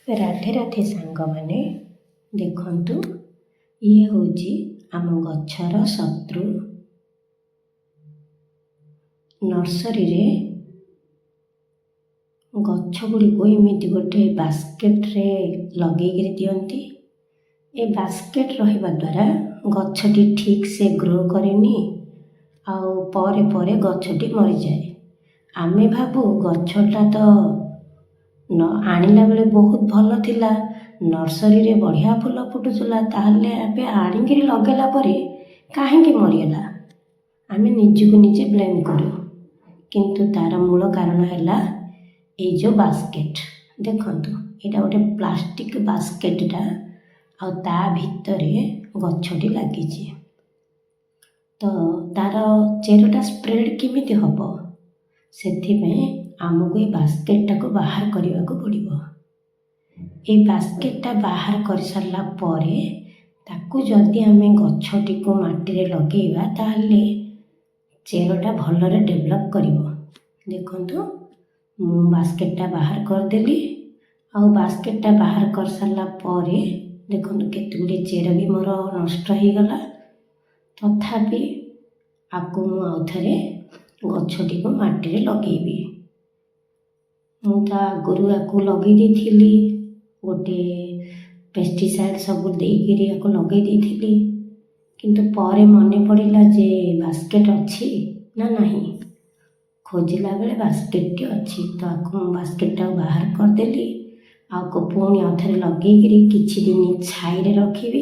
ରାଧେ ରାଧେ ସାଙ୍ଗମାନେ, ଦେଖନ୍ତୁ ଇଏ ହେଉଛି ଆମ ଗଛର ଶତ୍ରୁ। ନର୍ସରୀରେ ଗଛ ଗୁଡ଼ିକୁ ଏମିତି ଗୋଟେ ବାସ୍କେଟ୍ରେ ଲଗେଇକିରି ଦିଅନ୍ତି। ଏ ବାସ୍କେଟ୍ ରହିବା ଦ୍ୱାରା ଗଛଟି ଠିକ୍ ସେ ଗ୍ରୋ କରେନି, ଆଉ ପରେ ପରେ ଗଛଟି ମରିଯାଏ। ଆମେ ଭାବୁ ଗଛଟା ତ ଆଣିଲା ବେଳେ ବହୁତ ଭଲ ଥିଲା, ନର୍ସରୀରେ ବଢ଼ିଆ ଫୁଲ ଫୁଟୁଥିଲା, ତାହେଲେ ଏବେ ଆଣିକିରି ଲଗାଇଲା ପରେ କାହିଁକି ମରିଗଲା? ଆମେ ନିଜକୁ ନିଜେ ବ୍ଲେମ୍ କରୁ। କିନ୍ତୁ ତା'ର ମୂଳ କାରଣ ହେଲା ଏଇ ଯେଉଁ ବାସ୍କେଟ୍। ଦେଖନ୍ତୁ, ଏଇଟା ଗୋଟେ ପ୍ଲାଷ୍ଟିକ୍ ବାସ୍କେଟ୍ଟା, ଆଉ ତା ଭିତରେ ଗଛଟି ଲାଗିଛି। ତ ତା'ର ଚେରଟା ସ୍ପ୍ରେଡ୍ କେମିତି ହେବ? ସେଥିପାଇଁ ଆମକୁ ଏ ବାସ୍କେଟ୍ଟାକୁ ବାହାର କରିବାକୁ ପଡ଼ିବ। ଏ ବାସ୍କେଟ୍ଟା ବାହାର କରିସାରିଲା ପରେ ତାକୁ ଯଦି ଆମେ ଗଛଟିକୁ ମାଟିରେ ଲଗେଇବା, ତାହେଲେ ଚେରଟା ଭଲରେ ଡେଭଲପ୍ କରିବ। ଦେଖନ୍ତୁ, ମୁଁ ବାସ୍କେଟ୍ଟା ବାହାର କରିଦେଲି, ଆଉ ବାସ୍କେଟ୍ଟା ବାହାର କରିସାରିଲା ପରେ ଦେଖନ୍ତୁ କେତେ ଗୁଡ଼ିଏ ଚେର ବି ମୋର ନଷ୍ଟ ହେଇଗଲା। ତଥାପି ଆକୁ ମୁଁ ଆଉଥରେ ଗଛଟିକୁ ମାଟିରେ ଲଗେଇବି। ମୁଁ ତା ଆଗରୁ ଆକୁ ଲଗେଇ ଦେଇଥିଲି, ଗୋଟେ ପେଷ୍ଟିସାଇଡ଼୍ ସବୁ ଦେଇକିରି ଆକୁ ଲଗେଇ ଦେଇଥିଲି। କିନ୍ତୁ ପରେ ମନେ ପଡ଼ିଲା ଯେ ବାସ୍କେଟ୍ ଅଛି ନା ନାହିଁ। ଖୋଜିଲା ବେଳେ ବାସ୍କେଟ୍ଟି ଅଛି, ତ ଆକୁ ମୁଁ ବାସ୍କେଟ୍ଟାକୁ ବାହାର କରିଦେଲି। ଆକୁ ପୁଣି ଆଉଥରେ ଲଗେଇକିରି କିଛି ଦିନ ଛାଇରେ ରଖିବି।